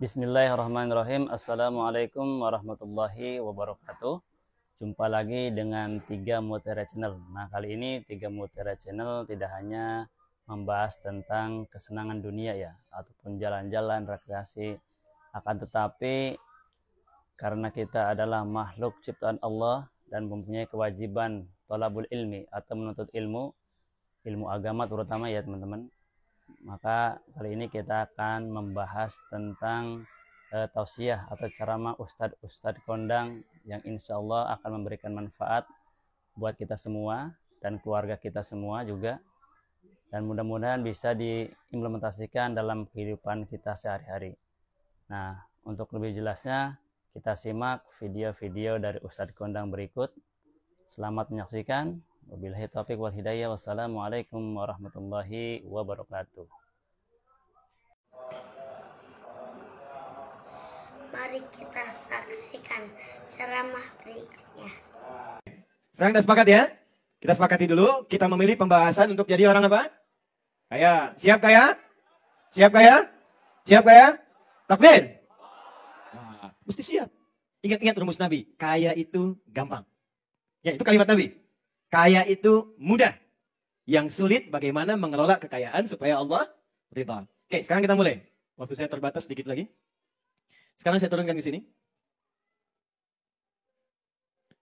Bismillahirrahmanirrahim. Assalamualaikum warahmatullahi wabarakatuh. Jumpa lagi dengan Tiga Mutiara Channel. Nah, kali ini Tiga Mutiara Channel tidak hanya membahas tentang kesenangan dunia ya, ataupun jalan-jalan, rekreasi. Akan tetapi karena kita adalah makhluk ciptaan Allah dan mempunyai kewajiban thalabul ilmi atau menuntut ilmu agama terutama ya teman-teman. Maka kali ini kita akan membahas tentang tausiah atau ceramah ustadz kondang yang insya Allah akan memberikan manfaat buat kita semua dan keluarga kita semua juga, dan mudah-mudahan bisa diimplementasikan dalam kehidupan kita sehari-hari. Nah, untuk lebih jelasnya kita simak video-video dari ustadz kondang berikut. Selamat menyaksikan. Wabillahi taufiq wal hidayah. Wassalamualaikum warahmatullahi wabarakatuh. Mari kita saksikan ceramah berikutnya. Sekarang kita sepakat ya. Kita sepakati dulu, kita memilih pembahasan untuk jadi orang apa? Kaya. Siap kaya? Siap kaya? Siap kaya? Takbir. Nah, mesti siap. Ingat-ingat rumus Nabi. Kaya itu gampang. Ya, itu kalimat Nabi. Kaya itu mudah. Yang sulit bagaimana mengelola kekayaan supaya Allah ridha. Oke, sekarang kita mulai. Waktu saya terbatas sedikit lagi. Sekarang saya turunkan ke sini.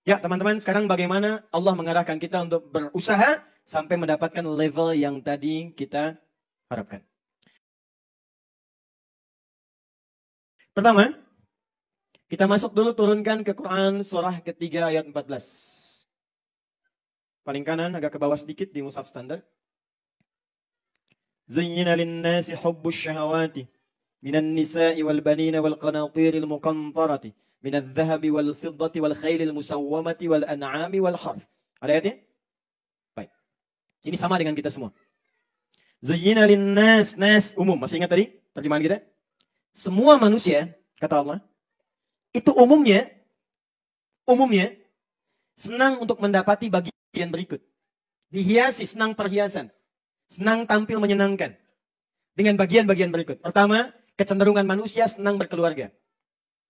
Ya, teman-teman, sekarang bagaimana Allah mengarahkan kita untuk berusaha sampai mendapatkan level yang tadi kita harapkan. Pertama, kita masuk dulu turunkan ke Quran surah ketiga ayat 14. Paling kanan agak ke bawah sedikit di mushaf standar. Zayyina lin-nasi hubbus syahawati minan nisa'i wal banina wal qanatiril muqantarati minadh dhahabi wal fiddati wal khailil musawwamati wal an'ami wal harth. Ada ayatnya? Baik. Ini sama dengan kita semua. Zayyina lin-nas, nas umum. Masih ingat tadi terjemahan kita? Semua manusia, kata Allah, itu umumnya senang untuk mendapati bagian berikut. Dihiasi, senang perhiasan. Senang tampil menyenangkan. Dengan bagian-bagian berikut. Pertama, kecenderungan manusia senang berkeluarga.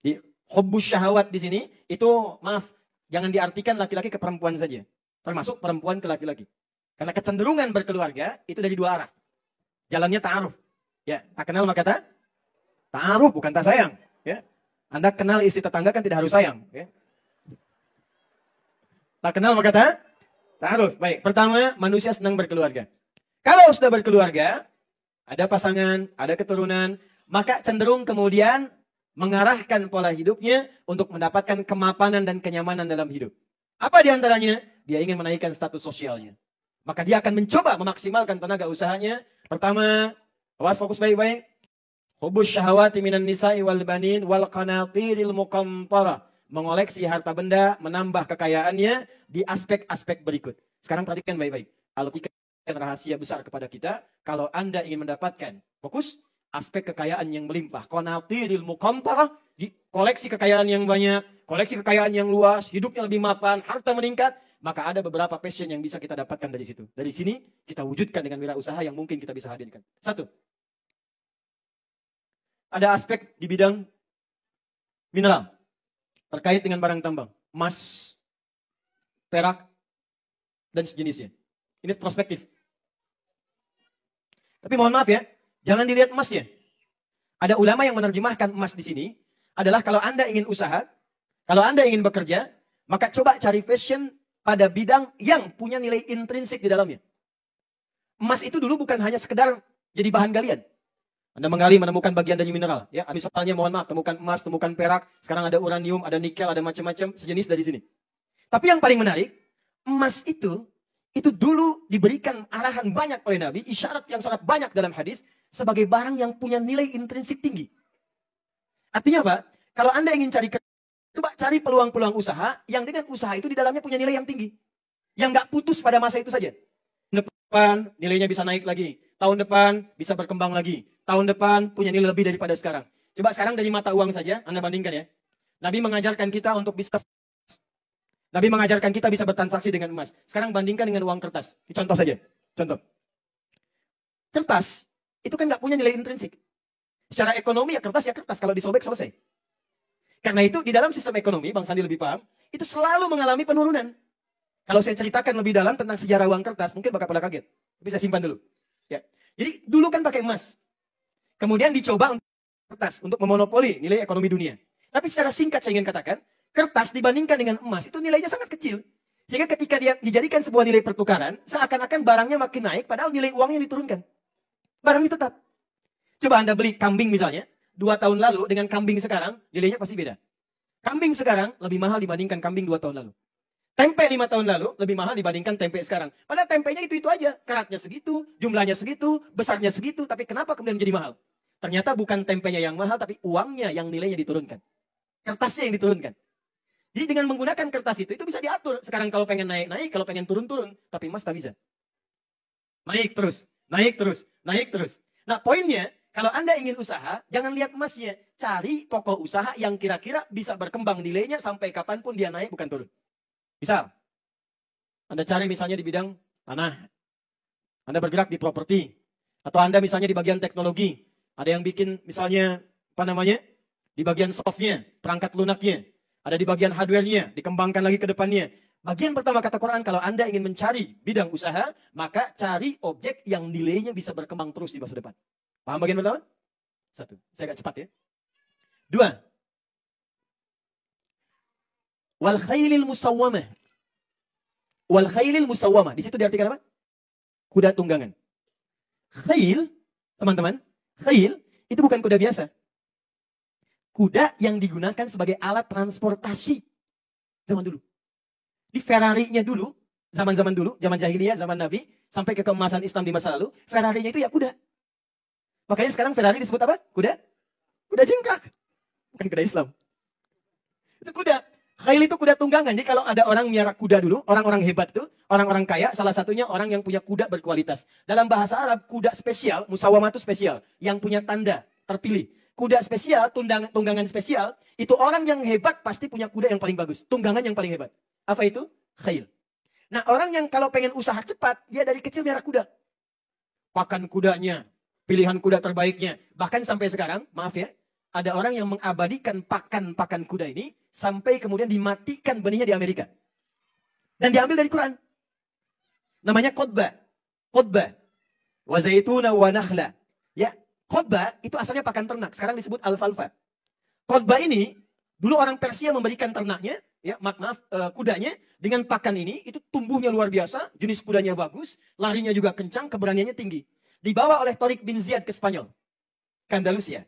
Di hubbus syahawat di sini, itu maaf, jangan diartikan laki-laki ke perempuan saja. Termasuk perempuan ke laki-laki. Karena kecenderungan berkeluarga, itu dari dua arah. Jalannya ta'aruf. Ya, tak kenal maka ta'aruf, bukan tak sayang. Ya. Anda kenal istri tetangga kan tidak harus sayang. Ya. Tak kenal maka ta'aruf. Baik, pertama manusia senang berkeluarga. Kalau sudah berkeluarga, ada pasangan, ada keturunan, maka cenderung kemudian mengarahkan pola hidupnya untuk mendapatkan kemapanan dan kenyamanan dalam hidup. Apa diantaranya? Dia ingin menaikkan status sosialnya. Maka dia akan mencoba memaksimalkan tenaga usahanya. Pertama, awas fokus baik-baik. Hubbus syahawati minan nisa'i wal banin wal qanatiril muqantara. Mengoleksi harta benda, menambah kekayaannya di aspek-aspek berikut. Sekarang perhatikan baik-baik. Alkitab rahasia besar kepada kita. Kalau Anda ingin mendapatkan, fokus, aspek kekayaan yang melimpah. Qanatiril muqantara, di koleksi kekayaan yang banyak, koleksi kekayaan yang luas, hidupnya lebih mapan, harta meningkat. Maka ada beberapa passion yang bisa kita dapatkan dari situ. Dari sini, kita wujudkan dengan wirausaha yang mungkin kita bisa hadirkan. Satu. Ada aspek di bidang mineral. Terkait dengan barang tambang, emas, perak, dan sejenisnya. Ini prospektif. Tapi mohon maaf ya, jangan dilihat emasnya. Ada ulama yang menerjemahkan emas di sini adalah kalau Anda ingin usaha, kalau Anda ingin bekerja, maka coba cari fashion pada bidang yang punya nilai intrinsik di dalamnya. Emas itu dulu bukan hanya sekedar jadi bahan galian. Anda menggali menemukan bagian dari mineral. Ya, misalnya mohon maaf, temukan emas, temukan perak, sekarang ada uranium, ada nikel, ada macam-macam sejenis dari sini. Tapi yang paling menarik, emas itu dulu diberikan arahan banyak oleh Nabi, isyarat yang sangat banyak dalam hadis, sebagai barang yang punya nilai intrinsik tinggi. Artinya apa? Kalau Anda ingin coba cari peluang-peluang usaha, yang dengan usaha itu di dalamnya punya nilai yang tinggi. Yang nggak putus pada masa itu saja. Tahun depan nilainya bisa naik lagi. Tahun depan bisa berkembang lagi. Tahun depan punya nilai lebih daripada sekarang. Coba sekarang dari mata uang saja, Anda bandingkan ya. Nabi mengajarkan kita untuk bisa bertransaksi dengan emas. Sekarang bandingkan dengan uang kertas. Contoh saja. Contoh. Kertas, itu kan nggak punya nilai intrinsik. Secara ekonomi ya kertas. Kalau disobek selesai. Karena itu di dalam sistem ekonomi, Bang Sandi lebih paham, itu selalu mengalami penurunan. Kalau saya ceritakan lebih dalam tentang sejarah uang kertas, mungkin bakal pada kaget. Tapi saya simpan dulu. Ya. Jadi dulu kan pakai emas. Kemudian dicoba untuk kertas, untuk memonopoli nilai ekonomi dunia. Tapi secara singkat saya ingin katakan, kertas dibandingkan dengan emas itu nilainya sangat kecil. Sehingga ketika dia dijadikan sebuah nilai pertukaran, seakan-akan barangnya makin naik, padahal nilai uangnya diturunkan. Barangnya tetap. Coba Anda beli kambing misalnya, 2 tahun lalu dengan kambing sekarang, nilainya pasti beda. Kambing sekarang lebih mahal dibandingkan kambing 2 tahun lalu. Tempe 5 tahun lalu lebih mahal dibandingkan tempe sekarang. Padahal tempenya itu aja. Karatnya segitu, jumlahnya segitu, besarnya segitu. Tapi kenapa kemudian menjadi mahal? Ternyata bukan tempenya yang mahal, tapi uangnya yang nilainya diturunkan. Kertasnya yang diturunkan. Jadi dengan menggunakan kertas itu bisa diatur. Sekarang kalau pengen naik-naik, kalau pengen turun-turun. Tapi emas tak bisa. Naik terus, naik terus, naik terus. Nah poinnya, kalau Anda ingin usaha, jangan lihat emasnya. Cari pokok usaha yang kira-kira bisa berkembang nilainya sampai kapanpun dia naik bukan turun. Misal, Anda cari misalnya di bidang tanah. Anda bergerak di properti. Atau Anda misalnya di bagian teknologi. Ada yang bikin misalnya, di bagian softnya, perangkat lunaknya. Ada di bagian hardware-nya, dikembangkan lagi ke depannya. Bagian pertama kata Quran, kalau Anda ingin mencari bidang usaha, maka cari objek yang nilainya bisa berkembang terus di masa depan. Paham bagian pertama? 1. Saya agak cepat ya. 2. Wal khailil musawwamah. Wal khailil musawwamah. Di situ diartikan apa? Kuda tunggangan. Khail, teman-teman, khail itu bukan kuda biasa. Kuda yang digunakan sebagai alat transportasi zaman dulu. Di Ferrari-nya dulu, zaman-zaman dulu, zaman jahiliyah, zaman Nabi, sampai ke keemasan Islam di masa lalu, Ferrari-nya itu ya kuda. Makanya sekarang Ferrari disebut apa? Kuda? Kuda jingkrak. Bukan kuda Islam. Itu kuda. Khail itu kuda tunggangan. Jadi kalau ada orang miara kuda dulu, orang-orang hebat itu, orang-orang kaya, salah satunya orang yang punya kuda berkualitas. Dalam bahasa Arab, kuda spesial, musawamah itu spesial, yang punya tanda, terpilih. Kuda spesial, tunggangan spesial, itu orang yang hebat pasti punya kuda yang paling bagus. Tunggangan yang paling hebat. Apa itu? Khail. Nah orang yang kalau pengen usaha cepat, dia dari kecil miara kuda. Pakan kudanya, pilihan kuda terbaiknya. Bahkan sampai sekarang, maaf ya, ada orang yang mengabadikan pakan kuda ini sampai kemudian dimatikan benihnya di Amerika. Dan diambil dari Quran. Namanya khotbah. Khotbah. Wa zaituna wa nakhla. Ya, khotbah itu asalnya pakan ternak. Sekarang disebut alfalfa. Khotbah ini, dulu orang Persia memberikan ternaknya, ya, kudanya dengan pakan ini, itu tumbuhnya luar biasa, jenis kudanya bagus, larinya juga kencang, keberaniannya tinggi. Dibawa oleh Tariq bin Ziyad ke Spanyol, ke Andalusia.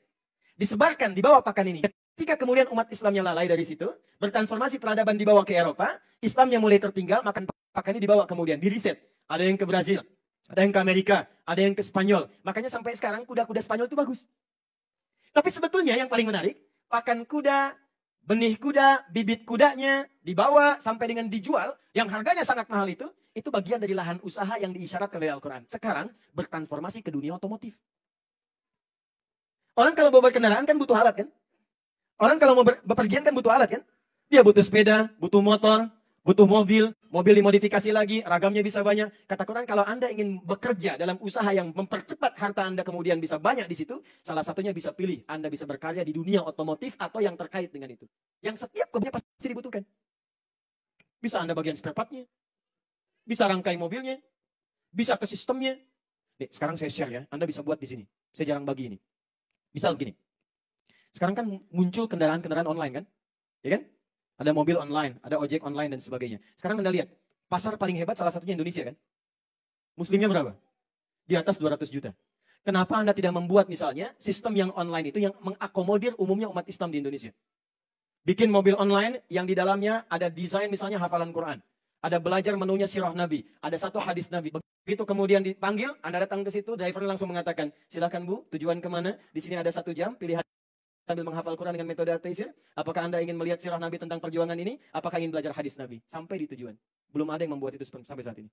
Disebarkan, dibawa pakan ini. Ketika kemudian umat Islamnya lalai dari situ, bertransformasi peradaban dibawa ke Eropa, Islamnya mulai tertinggal, makan pakan ini dibawa kemudian, diriset. Ada yang ke Brazil, ada yang ke Amerika, ada yang ke Spanyol. Makanya sampai sekarang kuda-kuda Spanyol itu bagus. Tapi sebetulnya yang paling menarik, pakan kuda, benih kuda, bibit kudanya, dibawa sampai dengan dijual, yang harganya sangat mahal itu bagian dari lahan usaha yang diisyaratkan oleh Al-Quran. Sekarang bertransformasi ke dunia otomotif. Orang kalau mau berkendaraan kan butuh alat kan? Orang kalau mau bepergian kan butuh alat kan? Dia butuh sepeda, butuh motor, butuh mobil dimodifikasi lagi, ragamnya bisa banyak. Kata Quran, kalau Anda ingin bekerja dalam usaha yang mempercepat harta Anda kemudian bisa banyak di situ, salah satunya bisa pilih. Anda bisa berkarya di dunia otomotif atau yang terkait dengan itu. Yang setiap kemudian pasti dibutuhkan. Bisa Anda bagian spare part-nya, bisa rangkai mobilnya, bisa ke sistemnya. Nih, sekarang saya share ya, Anda bisa buat di sini. Saya jarang bagi ini. Misal begini, sekarang kan muncul kendaraan-kendaraan online kan? Ya kan? Ada mobil online, ada ojek online dan sebagainya. Sekarang Anda lihat, pasar paling hebat salah satunya Indonesia kan? Muslimnya berapa? Di atas 200 juta. Kenapa Anda tidak membuat misalnya sistem yang online itu yang mengakomodir umumnya umat Islam di Indonesia? Bikin mobil online yang di dalamnya ada desain misalnya hafalan Quran. Ada belajar menunya sirah Nabi. Ada satu hadis Nabi. Begitu kemudian dipanggil, Anda datang ke situ, driver langsung mengatakan, silakan Bu, tujuan kemana? Di sini ada 1 jam, pilihan sambil menghafal Quran dengan metode at-taisir. Apakah Anda ingin melihat sirah Nabi tentang perjuangan ini? Apakah ingin belajar hadis Nabi? Sampai di tujuan. Belum ada yang membuat itu sampai saat ini.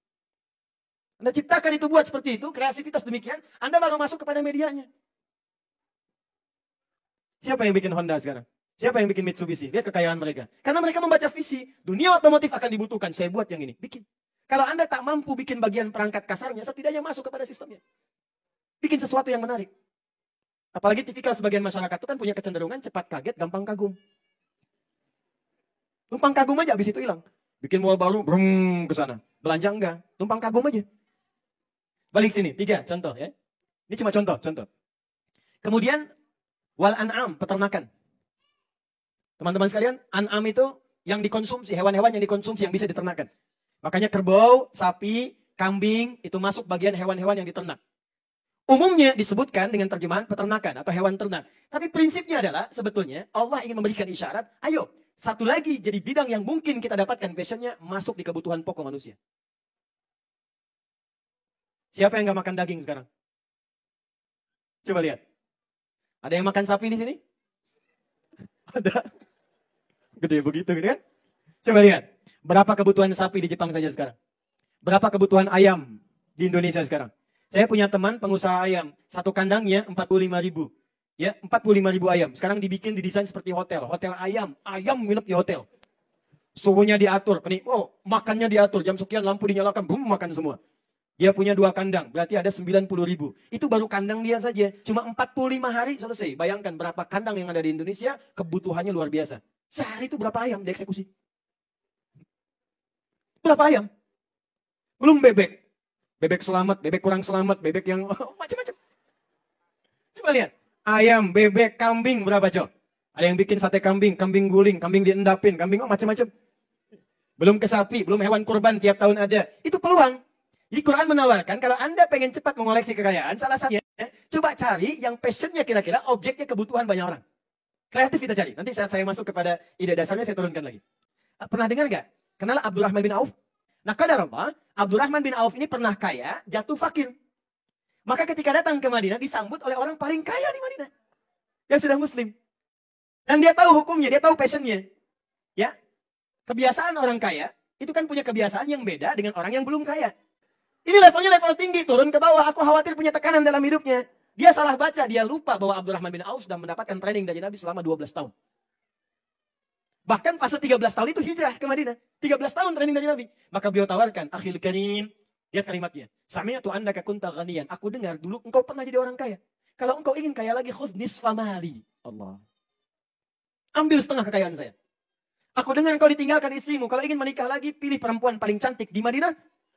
Anda ciptakan itu buat seperti itu, kreativitas demikian, Anda baru masuk kepada medianya. Siapa yang bikin Honda sekarang? Siapa yang bikin Mitsubishi? Lihat kekayaan mereka. Karena mereka membaca visi. Dunia otomotif akan dibutuhkan. Saya buat yang ini. Bikin. Kalau Anda tak mampu bikin bagian perangkat kasarnya, setidaknya masuk kepada sistemnya. Bikin sesuatu yang menarik. Apalagi tipikal sebagian masyarakat itu kan punya kecenderungan cepat kaget, gampang kagum. Numpang kagum aja, habis itu hilang. Bikin mall baru, brum ke sana. Belanja enggak, numpang kagum aja. Balik sini, 3 contoh ya. Ini cuma contoh. Kemudian, wal an'am, peternakan. Teman-teman sekalian, an'am itu yang dikonsumsi, hewan-hewan yang dikonsumsi, yang bisa diternakan. Makanya kerbau, sapi, kambing, itu masuk bagian hewan-hewan yang diternak. Umumnya disebutkan dengan terjemahan peternakan atau hewan ternak. Tapi prinsipnya adalah sebetulnya Allah ingin memberikan isyarat, ayo satu lagi jadi bidang yang mungkin kita dapatkan passionnya masuk di kebutuhan pokok manusia. Siapa yang nggak makan daging sekarang? Coba lihat. Ada yang makan sapi di sini? Ada. Gede begitu gitu kan? Coba lihat. Berapa kebutuhan sapi di Jepang saja sekarang? Berapa kebutuhan ayam di Indonesia sekarang? Saya punya teman pengusaha ayam. Satu kandangnya 45.000. Ya, 45.000 ayam. Sekarang didesain seperti hotel. Hotel ayam. Ayam nginep di hotel. Suhunya diatur. Oh, makannya diatur. Jam sekian lampu dinyalakan. Boom, makan semua. Dia punya 2 kandang. Berarti ada 90.000. Itu baru kandang dia saja. Cuma 45 hari selesai. Bayangkan berapa kandang yang ada di Indonesia. Kebutuhannya luar biasa. Sehari itu berapa ayam dieksekusi? Berapa ayam? Belum bebek. Bebek selamat, bebek kurang selamat, bebek yang macam-macam. Coba lihat. Ayam, bebek, kambing berapa, Cok? Ada yang bikin sate kambing, kambing guling, kambing diendapin, kambing macam-macam. Belum ke sapi, belum hewan kurban tiap tahun ada. Itu peluang. Jadi Quran menawarkan kalau Anda pengen cepat mengoleksi kekayaan, salah satunya coba cari yang passionnya kira-kira objeknya kebutuhan banyak orang. Kreatif kita cari. Nanti saat saya masuk kepada ide dasarnya saya turunkan lagi. Pernah dengar nggak? Kenal Abdurrahman bin Auf? Nah, qadarullah, Abdurrahman bin Auf ini pernah kaya, jatuh fakir. Maka ketika datang ke Madinah, disambut oleh orang paling kaya di Madinah. Yang sudah muslim. Dan dia tahu hukumnya, dia tahu passionnya. Ya, kebiasaan orang kaya, itu kan punya kebiasaan yang beda dengan orang yang belum kaya. Ini levelnya level tinggi, turun ke bawah. Aku khawatir punya tekanan dalam hidupnya. Dia salah baca, dia lupa bahwa Abdurrahman bin Auf sudah mendapatkan training dari Nabi selama 12 tahun. Bahkan fase 13 tahun itu hijrah ke Madinah. 13 tahun training dari Nabi. Maka beliau tawarkan, akhil karim, lihat kalimatnya. Sami'atu annaka kunta ghaniyan. Aku dengar dulu engkau pernah jadi orang kaya. Kalau engkau ingin kaya lagi, khudh nisfa mali. Allah. Ambil setengah kekayaan saya. Aku dengar engkau ditinggalkan istrimu. Kalau ingin menikah lagi, pilih perempuan paling cantik di Madinah.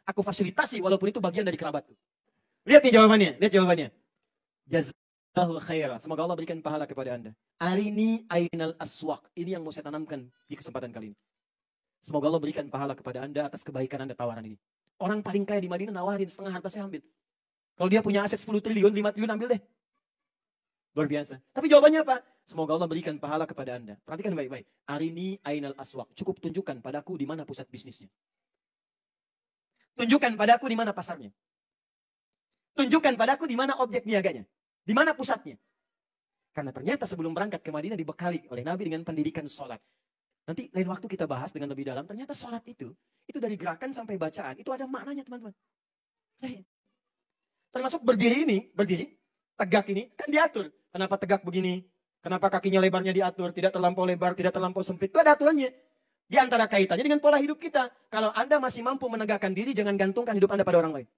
Aku fasilitasi walaupun itu bagian dari kerabatku. Lihat nih jawabannya. Jazakallahu khairan. Semoga Allah berikan pahala kepada Anda. Arini ainal aswaq. Ini yang mau saya tanamkan di kesempatan kali ini. Semoga Allah berikan pahala kepada Anda atas kebaikan Anda tawaran ini. Orang paling kaya di Madinah nawarin setengah harta saya ambil. Kalau dia punya aset 10 triliun, 5 triliun ambil deh. Luar biasa. Tapi jawabannya apa? Semoga Allah berikan pahala kepada Anda. Perhatikan baik-baik. Arini ainal aswaq. Cukup tunjukkan padaku di mana pusat bisnisnya. Tunjukkan padaku di mana pasarnya. Tunjukkan padaku di mana objek niaganya. Di mana pusatnya. Karena ternyata sebelum berangkat ke Madinah dibekali oleh Nabi dengan pendidikan sholat. Nanti lain waktu kita bahas dengan lebih dalam. Ternyata sholat itu dari gerakan sampai bacaan. Itu ada maknanya teman-teman. Termasuk berdiri, tegak ini, kan diatur. Kenapa tegak begini? Kenapa kakinya lebarnya diatur? Tidak terlampau lebar, tidak terlampau sempit. Itu ada aturannya. Di antara kaitannya dengan pola hidup kita. Kalau Anda masih mampu menegakkan diri, jangan gantungkan hidup Anda pada orang lain.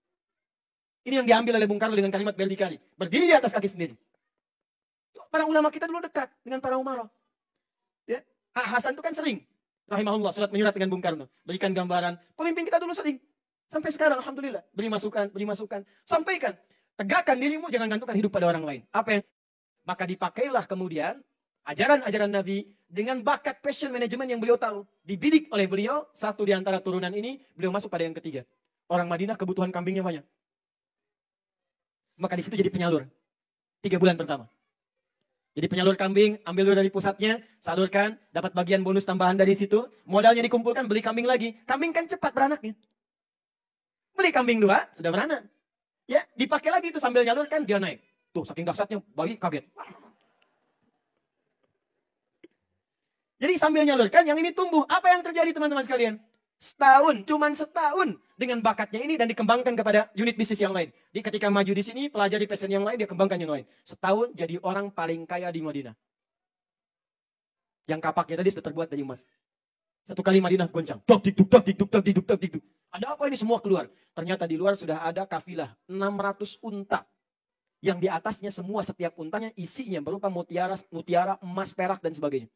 Ini yang diambil oleh Bung Karno dengan kalimat berdikari. Berdiri di atas kaki sendiri. Para ulama kita dulu dekat dengan para umarah. Ya. Hasan itu kan sering. Rahimahullah, surat menyurat dengan Bung Karno. Berikan gambaran. Pemimpin kita dulu sering. Sampai sekarang, Alhamdulillah. Beri masukan. Sampaikan. Tegakkan dirimu, jangan gantungkan hidup pada orang lain. Apa yang? Maka dipakailah kemudian ajaran-ajaran Nabi dengan bakat passion management yang beliau tahu. Dibidik oleh beliau, satu di antara turunan ini, beliau masuk pada yang ketiga. Orang Madinah kebutuhan kambingnya banyak. Maka di situ jadi penyalur. 3 bulan pertama. Jadi penyalur kambing, ambil dulu dari pusatnya, salurkan, dapat bagian bonus tambahan dari situ, modalnya dikumpulkan, beli kambing lagi. Kambing kan cepat beranaknya. Beli kambing 2, sudah beranak. Ya, dipakai lagi itu sambil nyalurkan, dia naik. Tuh, saking dahsyatnya, bayi kaget. Jadi sambil nyalurkan, yang ini tumbuh. Apa yang terjadi teman-teman sekalian? Cuman setahun dengan bakatnya ini dan dikembangkan kepada unit bisnis yang lain. Jadi ketika maju di sini, pelajari passion yang lain, dia kembangkan yang lain. Setahun jadi orang paling kaya di Madinah. Yang kapaknya tadi sudah terbuat dari emas. Satu kali Madinah goncang. Dok, dikduk. Ada apa ini semua keluar? Ternyata di luar sudah ada kafilah 600 unta Yang di atasnya semua setiap untanya isinya berupa mutiara, emas, perak, dan sebagainya.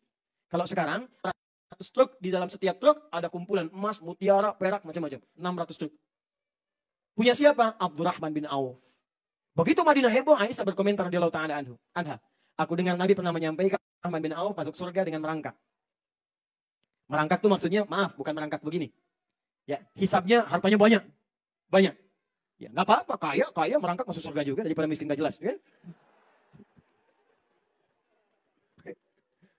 Kalau sekarang 100 truk, di dalam setiap truk ada kumpulan emas, mutiara, perak, macam-macam. 600 truk. Punya siapa? Abdurrahman bin Auf. Begitu Madinah heboh, Aisyah berkomentar radhiyallahu ta'ala anha. Aku dengar Nabi pernah menyampaikan Abdurrahman bin Auf masuk surga dengan merangkak. Merangkak itu maksudnya, maaf, bukan merangkak begini. Ya, hisabnya hartanya banyak. Banyak. Ya, nggak apa-apa, kaya merangkak masuk surga juga daripada miskin gak jelas, kan?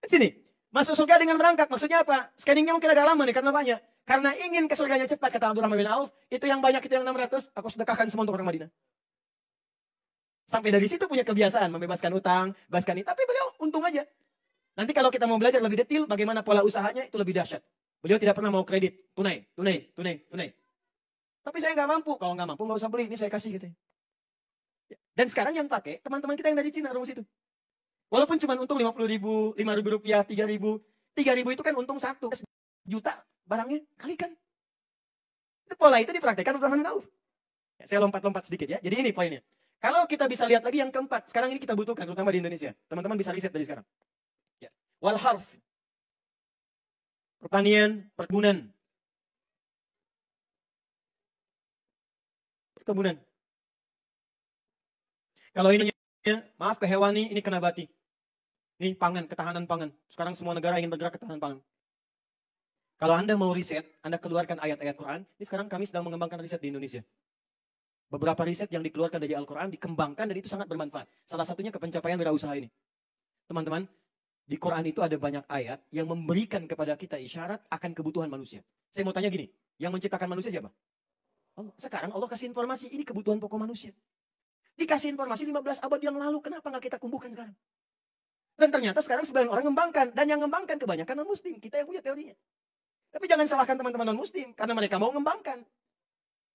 Sini, masuk surga dengan merangkak, maksudnya apa? Scanningnya mungkin agak lama nih, karena banyak. Karena ingin ke surganya cepat, kata Abdurrahman bin Auf, itu yang banyak, itu yang 600, aku sedekahkan semua untuk orang Madinah. Sampai dari situ punya kebiasaan, membebaskan utang, bebaskan ini. Tapi beliau untung aja. Nanti kalau kita mau belajar lebih detail, bagaimana pola usahanya, itu lebih dahsyat. Beliau tidak pernah mau kredit, tunai. Tapi saya nggak mampu. Kalau nggak mampu nggak usah beli. Ini saya kasih gitu. Dan sekarang yang pakai teman-teman kita yang dari Cina rumus itu. Walaupun cuma untung 50.000, 5.000 rupiah, 3.000. 3.000 itu kan untung 1 juta barangnya kalikan. Itu pola itu dipraktekkan Abdurrahman bin Auf. Ya, saya lompat-lompat sedikit ya. Jadi ini poinnya. Kalau kita bisa lihat lagi yang keempat. Sekarang ini kita butuhkan terutama di Indonesia. Teman-teman bisa riset dari sekarang. Ya. Wal harf. Pertanian, perkebunan. Kebunan. Kalau ini, maaf ke hewani, ini ke nabati. Ini pangan, ketahanan pangan. Sekarang semua negara ingin bergerak ketahanan pangan. Kalau Anda mau riset, Anda keluarkan ayat-ayat Quran. Ini sekarang kami sedang mengembangkan riset di Indonesia. Beberapa riset yang dikeluarkan dari Al-Quran dikembangkan dan itu sangat bermanfaat. Salah satunya ke pencapaian wirausaha ini. Teman-teman, di Quran itu ada banyak ayat yang memberikan kepada kita isyarat akan kebutuhan manusia. Saya mau tanya gini, yang menciptakan manusia siapa? Sekarang Allah kasih informasi, ini kebutuhan pokok manusia. Dikasih informasi 15 abad yang lalu, kenapa nggak kita kumpulkan sekarang? Dan ternyata sekarang sebagian orang ngembangkan. Dan yang ngembangkan kebanyakan non-muslim. Kita yang punya teorinya. Tapi jangan salahkan teman-teman non-muslim, karena mereka mau ngembangkan.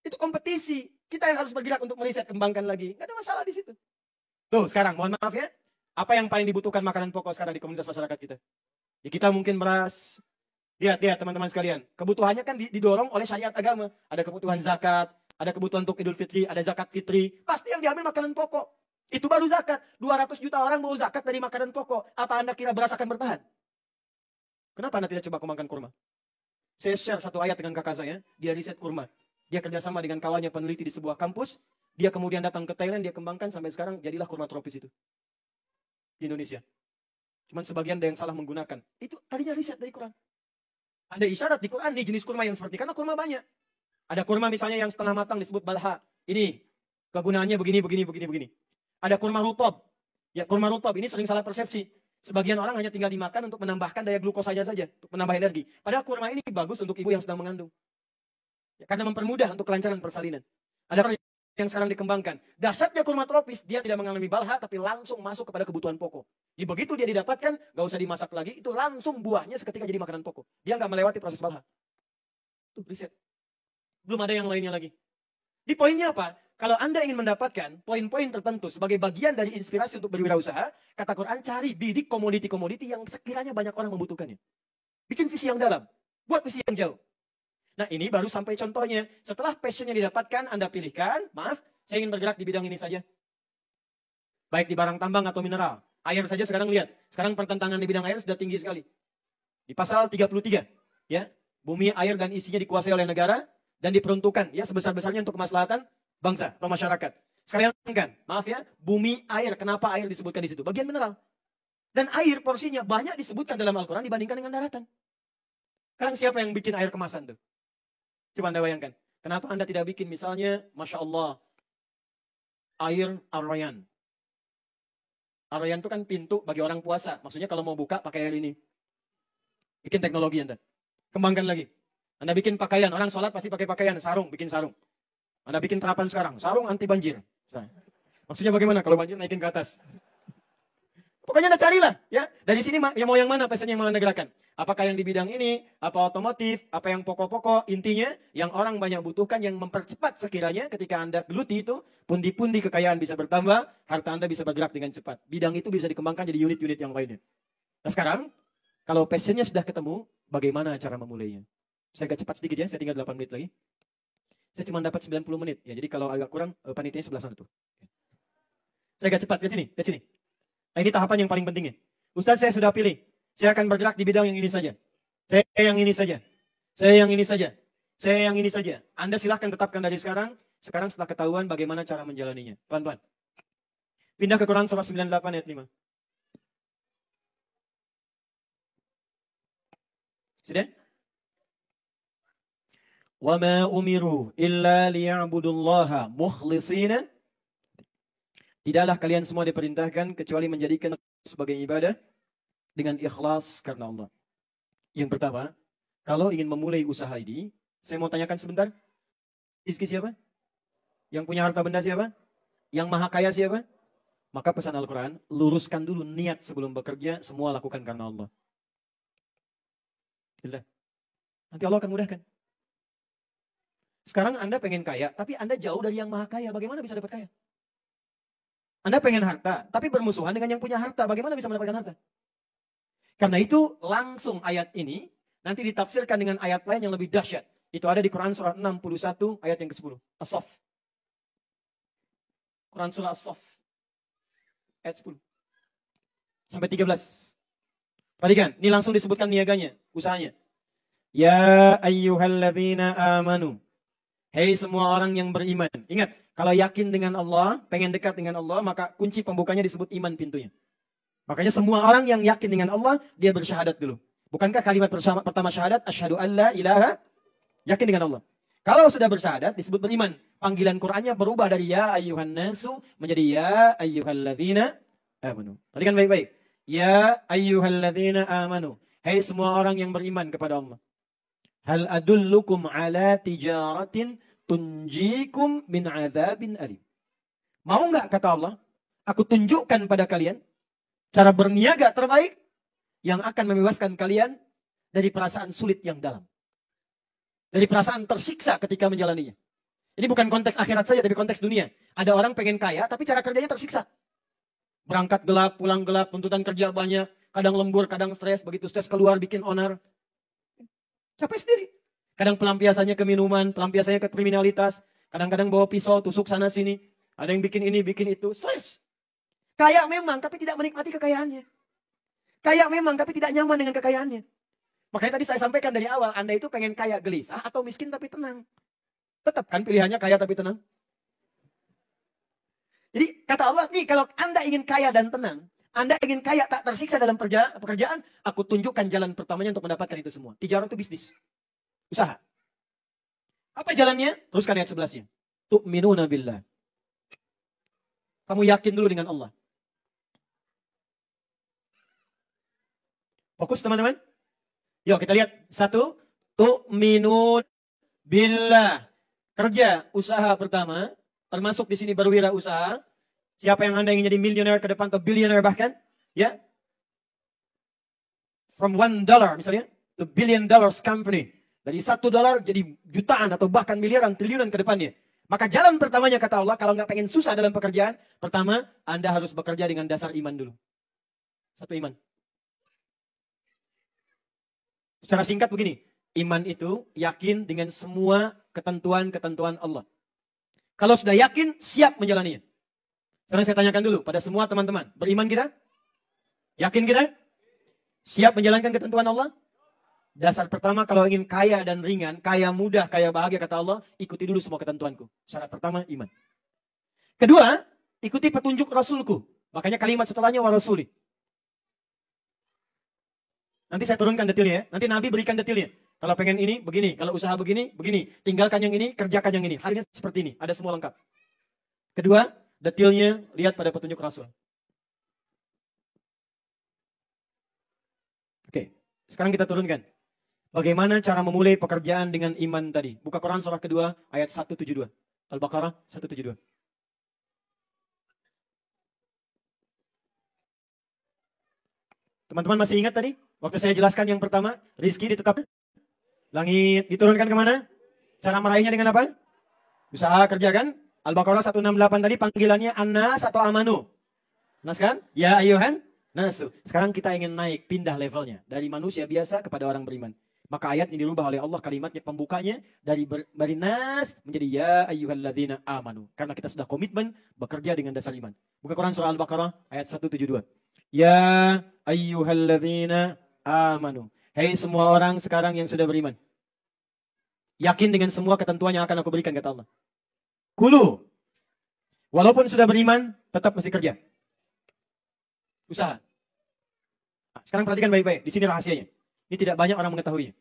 Itu kompetisi. Kita yang harus bergerak untuk meriset, kembangkan lagi. Nggak ada masalah di situ. Tuh, sekarang mohon maaf ya. Apa yang paling dibutuhkan makanan pokok sekarang di komunitas masyarakat kita? Ya, kita mungkin beras. Lihat teman-teman sekalian. Kebutuhannya kan didorong oleh syariat agama. Ada kebutuhan zakat, ada kebutuhan untuk Idul Fitri, ada zakat fitri. Pasti yang diambil makanan pokok. Itu baru zakat. 200 juta orang mau zakat dari makanan pokok. Apa Anda kira beras akan bertahan? Kenapa Anda tidak coba kembangkan kurma? Saya share satu ayat dengan kakak saya. Dia riset kurma. Dia kerjasama dengan kawannya peneliti di sebuah kampus. Dia kemudian datang ke Thailand, dia kembangkan sampai sekarang jadilah kurma tropis itu. Di Indonesia. Cuman sebagian ada yang salah menggunakan. Itu tadinya riset dari Quran. Ada isyarat di Quran, nih jenis kurma yang seperti, karena kurma banyak. Ada kurma misalnya yang setengah matang disebut balha. Ini kegunaannya begini. Ada kurma rutob. Ya, kurma rutob ini sering salah persepsi. Sebagian orang hanya tinggal dimakan untuk menambahkan daya glukosanya saja, untuk menambah energi. Padahal kurma ini bagus untuk ibu yang sedang mengandung. Ya, karena mempermudah untuk kelancaran persalinan. Ada yang sekarang dikembangkan. Dahsyatnya kurma tropis, dia tidak mengalami balha, tapi langsung masuk kepada kebutuhan pokok. Jadi begitu dia didapatkan, gak usah dimasak lagi, itu langsung buahnya seketika jadi makanan pokok. Dia gak melewati proses balha. Tuh, riset. Belum ada yang lainnya lagi. Di poinnya apa? Kalau Anda ingin mendapatkan poin-poin tertentu sebagai bagian dari inspirasi untuk berwirausaha, kata Quran, cari bidik komoditi-komoditi yang sekiranya banyak orang membutuhkannya. Bikin visi yang dalam. Buat visi yang jauh. Nah, ini baru sampai contohnya. Setelah passionnya didapatkan, Anda pilihkan, maaf, saya ingin bergerak di bidang ini saja. Baik di barang tambang atau mineral. Air saja sekarang lihat. Sekarang pertentangan di bidang air sudah tinggi sekali. Di pasal 33, ya, bumi, air, dan isinya dikuasai oleh negara dan diperuntukkan ya sebesar-besarnya untuk kemaslahatan bangsa atau masyarakat. Sekalian kan, maaf ya, bumi, air, kenapa air disebutkan di situ? Bagian mineral. Dan air porsinya banyak disebutkan dalam Al-Quran dibandingkan dengan daratan. Sekarang siapa yang bikin air kemasan tuh? Coba Anda bayangkan. Kenapa Anda tidak bikin misalnya, Masya Allah, air Ar-Rayyan. Ar-Rayyan itu kan pintu bagi orang puasa. Maksudnya kalau mau buka pakai air ini. Bikin teknologi Anda. Kembangkan lagi. Anda bikin pakaian. Orang sholat pasti pakai pakaian. Sarung, bikin sarung. Anda bikin terapan sekarang. Sarung anti banjir. Maksudnya bagaimana kalau banjir naikin ke atas? Pokoknya Anda carilah. Ya. Dari sini ya mau yang mana pesan yang mau Anda gerakan. Apakah yang di bidang ini, apa otomotif, apa yang pokok-pokok. Intinya yang orang banyak butuhkan yang mempercepat sekiranya ketika Anda geluti itu, pundi-pundi kekayaan bisa bertambah, harta Anda bisa bergerak dengan cepat. Bidang itu bisa dikembangkan jadi unit-unit yang lainnya. Nah sekarang, kalau passionnya sudah ketemu, bagaimana cara memulainya? Saya agak cepat sedikit ya, saya tinggal 8 menit lagi. Saya cuma dapat 90 menit. Ya, jadi kalau agak kurang, panitianya sebelah sana tuh. Saya agak cepat, lihat sini. Nah, ini tahapan yang paling pentingnya. Ustaz, saya sudah pilih. Saya akan bergerak di bidang yang ini saja. Saya yang ini saja. Saya yang ini saja. Saya yang ini saja. Anda silahkan tetapkan dari sekarang. Sekarang setelah ketahuan bagaimana cara menjalaninya. Pelan-pelan. Pindah ke Quran surah 98 ayat 5. Sudah? وَمَا أُمِرُوا إِلَّا لِيَعْبُدُوا اللَّهَ مُخْلِصِينَ. Tidaklah kalian semua diperintahkan kecuali menjadikan sebagai ibadah dengan ikhlas karena Allah. Yang pertama, kalau ingin memulai usaha ini, saya mau tanyakan sebentar. Rizki siapa? Yang punya harta benda siapa? Yang maha kaya siapa? Maka pesan Al-Quran, luruskan dulu niat sebelum bekerja, semua lakukan karena Allah. Nanti Allah akan mudahkan. Sekarang Anda pengen kaya, tapi Anda jauh dari yang maha kaya. Bagaimana bisa dapat kaya? Anda pengen harta, tapi bermusuhan dengan yang punya harta. Bagaimana bisa mendapatkan harta? Karena itu langsung ayat ini nanti ditafsirkan dengan ayat lain yang lebih dahsyat. Itu ada di Quran surah 61 ayat yang ke-10. As-Saff. Quran surah As-Saff. Ayat 10. Sampai 13. Perhatikan, ini langsung disebutkan niaganya, usahanya. Ya ayyuhalladzina amanu. Hei semua orang yang beriman. Ingat, kalau yakin dengan Allah, pengen dekat dengan Allah, maka kunci pembukanya disebut iman pintunya. Makanya semua orang yang yakin dengan Allah, dia bersyahadat dulu. Bukankah kalimat pertama syahadat, asyhadu an la ilaha, yakin dengan Allah. Kalau sudah bersyahadat, disebut beriman. Panggilan Qur'annya berubah dari ya ayyuhan nasu, menjadi ya ayyuhalladzina amanu. Perhatikan baik-baik. Ya ayyuhalladzina amanu. Hei semua orang yang beriman kepada Allah. Hal adullukum ala tijaratin tunjikum min adzabin alim. Mau nggak kata Allah, aku tunjukkan pada kalian cara berniaga terbaik yang akan membebaskan kalian dari perasaan sulit yang dalam. Dari perasaan tersiksa ketika menjalaninya. Ini bukan konteks akhirat saja, tapi konteks dunia. Ada orang pengen kaya, tapi cara kerjanya tersiksa. Berangkat gelap, pulang gelap, tuntutan kerja banyak, kadang lembur, kadang stres, begitu stres keluar bikin onar. Capek sendiri. Kadang pelampiasannya ke minuman, pelampiasannya ke kriminalitas. Kadang-kadang bawa pisau, tusuk sana sini. Ada yang bikin ini, bikin itu. Stres. Kaya memang, tapi tidak menikmati kekayaannya. Kaya memang, tapi tidak nyaman dengan kekayaannya. Makanya tadi saya sampaikan dari awal, Anda itu pengen kaya gelisah atau miskin tapi tenang. Tetap kan pilihannya kaya tapi tenang. Jadi kata Allah, nih kalau Anda ingin kaya dan tenang, Anda ingin kaya tak tersiksa dalam pekerjaan, aku tunjukkan jalan pertamanya untuk mendapatkan itu semua. Tijarah itu bisnis. Usaha. Apa jalannya? Teruskan ayat 11-nya. Tu'minuna billah. Kamu yakin dulu dengan Allah. Fokus teman-teman. Yuk kita lihat. 1. Tu'minun billah. Kerja, usaha pertama. Termasuk di sini berwirausaha. Siapa yang Anda ingin jadi milioner ke depan atau billionaire bahkan, ya. From $1 misalnya to $1 billion company. Dari $1 jadi jutaan atau bahkan miliaran, triliunan ke depannya. Maka jalan pertamanya kata Allah, kalau nggak pengen susah dalam pekerjaan, pertama Anda harus bekerja dengan dasar iman dulu. Satu iman. Secara singkat begini, iman itu yakin dengan semua ketentuan-ketentuan Allah. Kalau sudah yakin, siap menjalaninya. Sekarang saya tanyakan dulu pada semua teman-teman. Beriman kita? Yakin kita? Siap menjalankan ketentuan Allah? Dasar pertama kalau ingin kaya dan ringan, kaya mudah, kaya bahagia kata Allah, ikuti dulu semua ketentuanku. Syarat pertama iman. Kedua, ikuti petunjuk Rasulku. Makanya kalimat setelahnya wa rasuli. Nanti saya turunkan detailnya ya. Nanti Nabi berikan detailnya. Kalau pengen ini, begini. Kalau usaha begini, begini. Tinggalkan yang ini, kerjakan yang ini. Halnya seperti ini. Ada semua lengkap. Kedua, detailnya lihat pada petunjuk Rasul. Oke, sekarang kita turunkan. Bagaimana cara memulai pekerjaan dengan iman tadi? Buka Quran surah kedua ayat 172. Al-Baqarah 172. Teman-teman masih ingat tadi? Waktu saya jelaskan yang pertama, rizki ditetapkan. Langit diturunkan kemana? Cara meraihnya dengan apa? Usaha kerja kan? Al-Baqarah 168 tadi panggilannya An-Nas atau Amanu. Nas kan? Ya ayuhan nasu. Sekarang kita ingin naik, pindah levelnya. Dari manusia biasa kepada orang beriman. Maka ayat ini dirubah oleh Allah kalimatnya pembukanya dari nas menjadi ya ayyuhalladzina amanu. Karena kita sudah komitmen bekerja dengan dasar iman. Buka Quran surah Al-Baqarah ayat 172. Ya ayyuhalladzina amanu. Hei semua orang sekarang yang sudah beriman. Yakin dengan semua ketentuan yang akan aku berikan, kata Allah. Kulu. Walaupun sudah beriman, tetap mesti kerja. Usaha. Nah, sekarang perhatikan baik-baik. Di sini rahasianya. Ini tidak banyak orang mengetahuinya.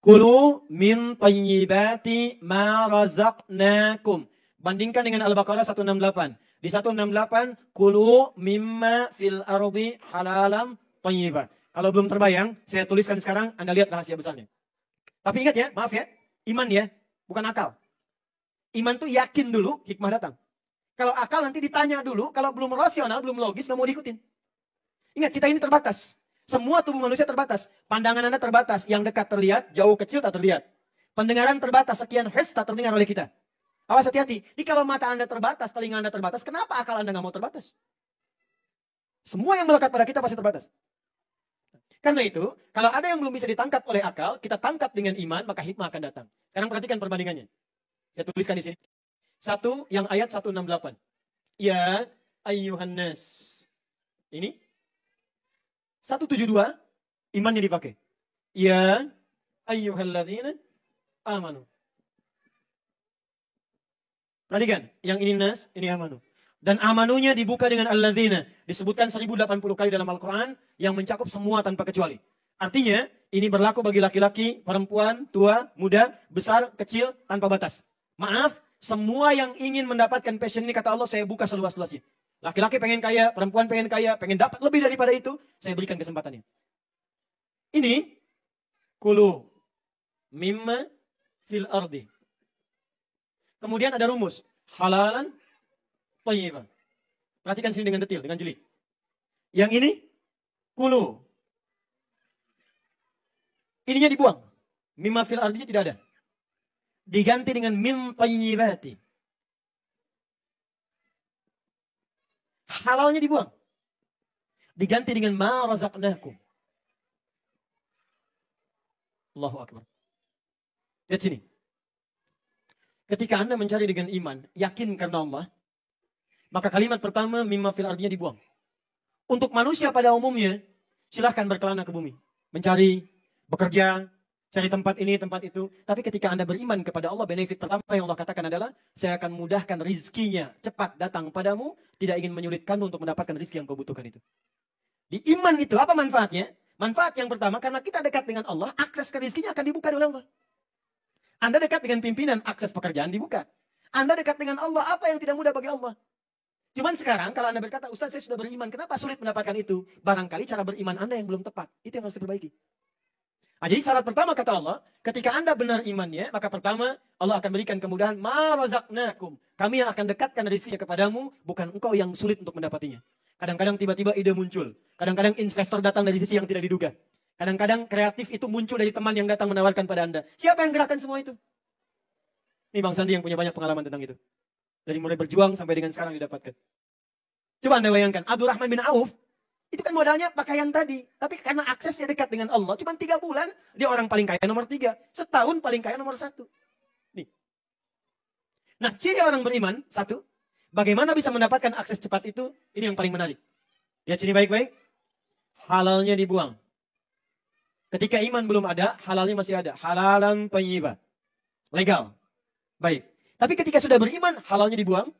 Kulu min tayyibati ma razaqnakum. Bandingkan dengan Al-Baqarah 168. Di 168, kulu mimma fil ardi halalam tayyiban. Kalau belum terbayang, saya tuliskan sekarang, Anda lihat rahasia besarnya. Tapi ingat ya, maaf ya, iman ya, bukan akal. Iman tuh yakin dulu, hikmah datang. Kalau akal nanti ditanya dulu, kalau belum rasional, belum logis, nggak mau diikutin. Ingat, kita ini terbatas. Semua tubuh manusia terbatas. Pandangan Anda terbatas. Yang dekat terlihat, jauh kecil tak terlihat. Pendengaran terbatas, sekian hertz tak terdengar oleh kita. Awas hati-hati. Ini kalau mata Anda terbatas, telinga Anda terbatas, kenapa akal Anda nggak mau terbatas? Semua yang melekat pada kita pasti terbatas. Karena itu, kalau ada yang belum bisa ditangkap oleh akal, kita tangkap dengan iman, maka hikmah akan datang. Sekarang perhatikan perbandingannya. Saya tuliskan di sini. Satu, yang ayat 168. Ya ayyuhan nas. Ini 172, imannya dipakai. Ya ayyuhalladzina amanu. Perhatikan, yang ini nas, ini amanu. Dan amanunya dibuka dengan alladzina. Disebutkan 1080 kali dalam Al-Quran yang mencakup semua tanpa kecuali. Artinya, ini berlaku bagi laki-laki, perempuan, tua, muda, besar, kecil, tanpa batas. Maaf, semua yang ingin mendapatkan passion ini, kata Allah, saya buka seluas-luasnya. Laki-laki pengen kaya, perempuan pengen kaya, pengen dapat lebih daripada itu, saya berikan kesempatannya. Ini, kulu mimma fil ardi. Kemudian ada rumus, halalan thayyiban. Perhatikan sini dengan detail, dengan jeli. Yang ini, kulu. Ininya dibuang. Mimma fil ardinya tidak ada. Diganti dengan min thayyibati. Halalnya dibuang. Diganti dengan ma razaqnakum. Allahu Akbar. Lihat sini. Ketika Anda mencari dengan iman, yakin karena Allah, maka kalimat pertama mimma fil ardinya dibuang. Untuk manusia pada umumnya, silahkan berkelana ke bumi. Mencari, bekerja, cari tempat ini, tempat itu. Tapi ketika Anda beriman kepada Allah, benefit pertama yang Allah katakan adalah, saya akan mudahkan rizkinya cepat datang padamu, tidak ingin menyulitkanmu untuk mendapatkan rizki yang kau butuhkan itu. Di iman itu, apa manfaatnya? Manfaat yang pertama, karena kita dekat dengan Allah, akses ke rizkinya akan dibuka oleh Allah. Anda dekat dengan pimpinan, akses pekerjaan dibuka. Anda dekat dengan Allah, apa yang tidak mudah bagi Allah? Cuman sekarang, kalau Anda berkata, Ustaz saya sudah beriman, kenapa sulit mendapatkan itu? Barangkali cara beriman Anda yang belum tepat. Itu yang harus diperbaiki. Nah, jadi syarat pertama kata Allah, ketika Anda benar imannya, maka pertama Allah akan berikan kemudahan, ma razaqnakum. Kami yang akan dekatkan rezekinya kepadamu, bukan engkau yang sulit untuk mendapatinya. Kadang-kadang tiba-tiba ide muncul. Kadang-kadang investor datang dari sisi yang tidak diduga. Kadang-kadang kreatif itu muncul dari teman yang datang menawarkan pada Anda. Siapa yang gerakkan semua itu? Ini Bang Sandi yang punya banyak pengalaman tentang itu. Dari mulai berjuang sampai dengan sekarang didapatkan. Coba Anda bayangkan, Abdurrahman bin Auf, itu kan modalnya pakaian tadi. Tapi karena aksesnya dekat dengan Allah, cuma 3 bulan, dia orang paling kaya nomor 3. Setahun paling kaya nomor 1. Nih. Nah, ciri orang beriman, 1, bagaimana bisa mendapatkan akses cepat itu, ini yang paling menarik. Lihat sini baik-baik. Halalnya dibuang. Ketika iman belum ada, halalnya masih ada. Halalan thayyiban. Legal. Baik. Tapi ketika sudah beriman, halalnya dibuang.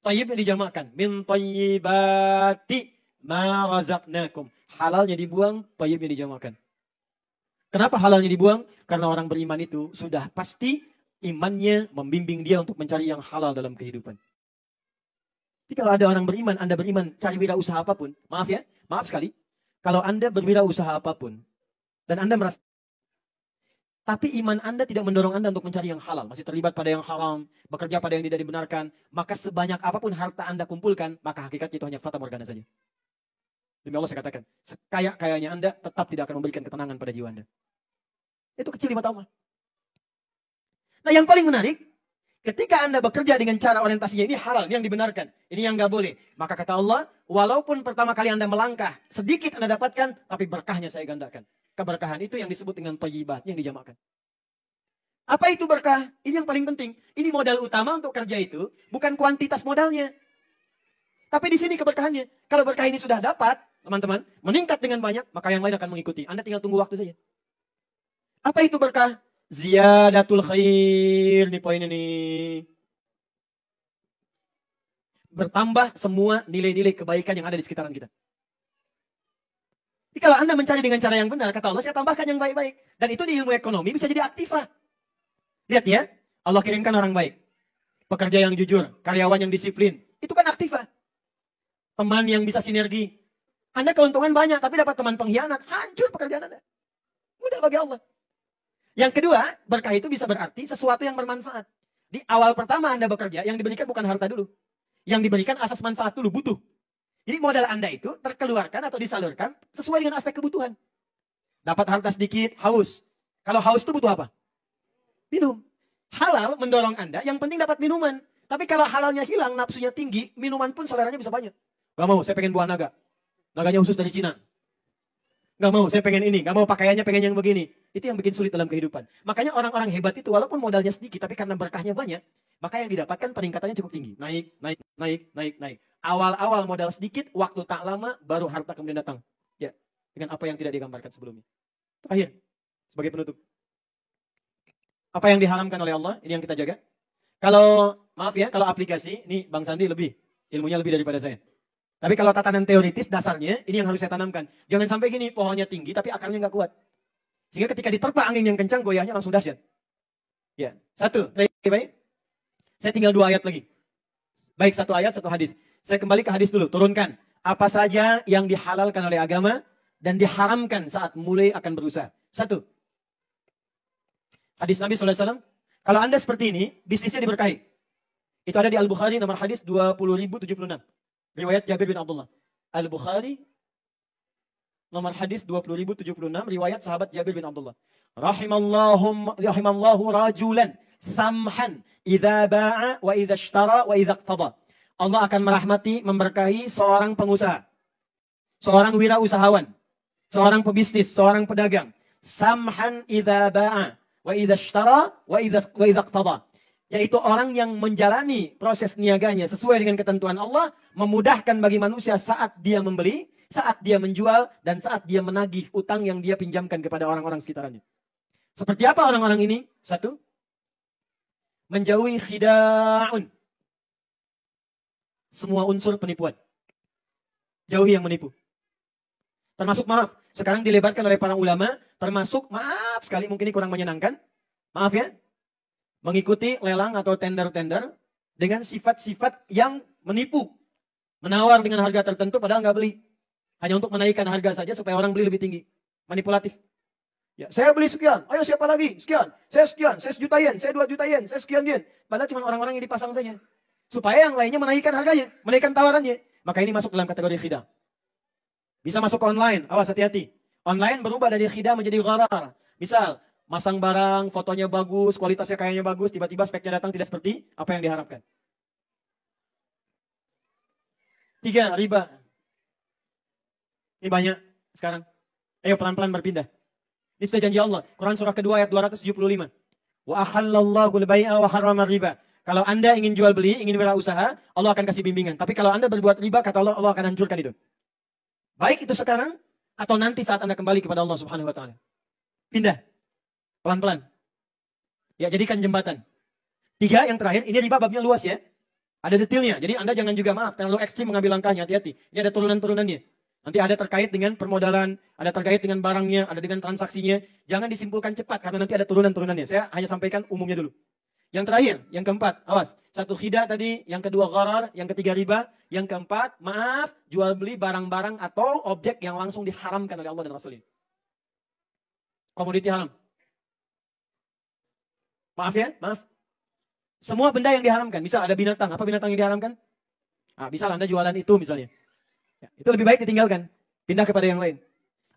Thayyibnya dijamakkan. Min thayyibati ma razaqnakum. Halalnya dibuang, thayyibnya dijamakkan. Kenapa halalnya dibuang? Karena orang beriman itu sudah pasti imannya membimbing dia untuk mencari yang halal dalam kehidupan. Jadi kalau ada orang beriman, Anda beriman cari wirausaha apapun. Maaf ya, maaf sekali. Kalau Anda berwirausaha apapun, dan Anda merasa, tapi iman Anda tidak mendorong Anda untuk mencari yang halal. Masih terlibat pada yang haram, bekerja pada yang tidak dibenarkan. Maka sebanyak apapun harta Anda kumpulkan, maka hakikatnya itu hanya fata morgana saja. Demi Allah saya katakan, sekaya-kayanya Anda tetap tidak akan memberikan ketenangan pada jiwa Anda. Itu kecil di mata Allah. Nah yang paling menarik, ketika Anda bekerja dengan cara orientasinya ini halal, ini yang dibenarkan, ini yang nggak boleh. Maka kata Allah, walaupun pertama kali Anda melangkah, sedikit Anda dapatkan, tapi berkahnya saya gandakan. keberkahan itu yang disebut dengan thayyibat, yang dijamakkan. Apa itu berkah? Ini yang paling penting. Ini modal utama untuk kerja itu, bukan kuantitas modalnya. Tapi di sini keberkahannya. Kalau berkah ini sudah dapat, teman-teman, meningkat dengan banyak, maka yang lain akan mengikuti. Anda tinggal tunggu waktu saja. Apa itu berkah? Ziyadatul khair. Ini poin ini. Bertambah semua nilai-nilai kebaikan yang ada di sekitaran kita. Jadi kalau Anda mencari dengan cara yang benar, kata Allah, saya tambahkan yang baik-baik. Dan itu di ilmu ekonomi bisa jadi aktifah. Lihat ya, Allah kirimkan orang baik. Pekerja yang jujur, karyawan yang disiplin. Itu kan aktifah. Teman yang bisa sinergi. Anda keuntungan banyak, tapi dapat teman pengkhianat. Hancur pekerjaan Anda. Mudah bagi Allah. Yang kedua, berkah itu bisa berarti sesuatu yang bermanfaat. Di awal pertama Anda bekerja, yang diberikan bukan harta dulu. Yang diberikan asas manfaat dulu, butuh. Jadi modal Anda itu terkeluarkan atau disalurkan sesuai dengan aspek kebutuhan. Dapat harta sedikit, haus. Kalau haus itu butuh apa? Minum. Halal mendorong Anda, yang penting dapat minuman. Tapi kalau halalnya hilang, nafsunya tinggi, minuman pun seleranya bisa banyak. Gak mau, saya pengen buah naga. Naganya khusus dari Cina. Gak mau, saya pengen ini. Gak mau pakaiannya pengen yang begini. Itu yang bikin sulit dalam kehidupan. Makanya orang-orang hebat itu walaupun modalnya sedikit, tapi karena berkahnya banyak, maka yang didapatkan peningkatannya cukup tinggi. Naik, naik, naik, naik, naik. Awal-awal modal sedikit, waktu tak lama, baru harta kemudian datang. Ya, dengan apa yang tidak digambarkan sebelumnya. Terakhir, sebagai penutup. Apa yang diharamkan oleh Allah, ini yang kita jaga. Kalau, maaf ya, kalau aplikasi, ini Bang Sandi lebih, ilmunya lebih daripada saya. Tapi kalau tatanan teoritis, dasarnya, ini yang harus saya tanamkan. Jangan sampai gini, pohonnya tinggi, tapi akarnya nggak kuat. Sehingga ketika diterpa angin yang kencang, goyahnya langsung dahsyat. Ya, satu, baik. Saya tinggal 2 ayat lagi. Baik, 1 ayat, 1 hadis. Saya kembali ke hadis dulu, turunkan. Apa saja yang dihalalkan oleh agama dan diharamkan saat mulai akan berusaha. 1. Hadis Nabi SAW. Kalau Anda seperti ini, bisnisnya diberkahi. Itu ada di Al-Bukhari nomor hadis 20.076. Riwayat Jabir bin Abdullah. Al-Bukhari nomor hadis 20.076. Riwayat sahabat Jabir bin Abdullah. Rahimallahu rajulan samhan idza ba'a wa idza ishtara wa idza iqtada. Allah akan merahmati, memberkahi seorang pengusaha, seorang wirausahawan, seorang pebisnis, seorang pedagang. Samhan idza ba'a wa idza ishtara wa idza iqtada. Yaitu orang yang menjalani proses niaganya sesuai dengan ketentuan Allah, memudahkan bagi manusia saat dia membeli, saat dia menjual, dan saat dia menagih utang yang dia pinjamkan kepada orang-orang sekitarnya. Seperti apa orang-orang ini? 1. Menjauhi khida'un. Semua unsur penipuan. Jauhi yang menipu. Termasuk maaf, sekarang dilebarkan oleh para ulama, termasuk maaf sekali, mungkin ini kurang menyenangkan. Maaf ya. Mengikuti lelang atau tender-tender dengan sifat-sifat yang menipu. Menawar dengan harga tertentu padahal nggak beli. Hanya untuk menaikkan harga saja supaya orang beli lebih tinggi. Manipulatif. Ya, saya beli sekian, ayo siapa lagi? Sekian, saya 1 juta yen, saya 2 juta yen, saya sekian yen. Padahal cuma orang-orang yang dipasang saja. Supaya yang lainnya menaikkan harganya, menaikkan tawarannya. Maka ini masuk dalam kategori khida. Bisa masuk ke online, awas hati-hati. Online berubah dari khida menjadi gharar. Misal, masang barang, fotonya bagus, kualitasnya kayaknya bagus, tiba-tiba speknya datang tidak seperti apa yang diharapkan. 3, riba. Ini banyak sekarang. Ayo pelan-pelan berpindah. Ini sudah janji Allah. Quran surah kedua ayat 275. Wa ahallallahu al-bai'a wa harrama riba. Kalau Anda ingin jual beli, ingin wirausaha, Allah akan kasih bimbingan. Tapi kalau Anda berbuat riba, kata Allah, Allah akan hancurkan itu. Baik itu sekarang atau nanti saat Anda kembali kepada Allah Subhanahu wa taala. Pindah. Pelan-pelan. Ya, jadikan jembatan. 3, yang terakhir, ini riba babnya luas ya. Ada detailnya. Jadi Anda jangan juga maaf terlalu ekstrim mengambil langkahnya, hati-hati. Ini ada turunan-turunannya. Nanti ada terkait dengan permodalan, ada terkait dengan barangnya, ada dengan transaksinya. Jangan disimpulkan cepat karena nanti ada turunan-turunannya. Saya hanya sampaikan umumnya dulu. Yang terakhir, yang keempat, awas. 1 khida tadi, yang kedua gharar, yang ketiga riba, yang keempat, maaf, jual beli barang-barang atau objek yang langsung diharamkan oleh Allah dan Rasulnya. Komoditi haram. Maaf ya, maaf. Semua benda yang diharamkan. Misal ada binatang, apa binatang yang diharamkan? Nah, misal Anda jualan itu misalnya. Ya, itu lebih baik ditinggalkan. Pindah kepada yang lain.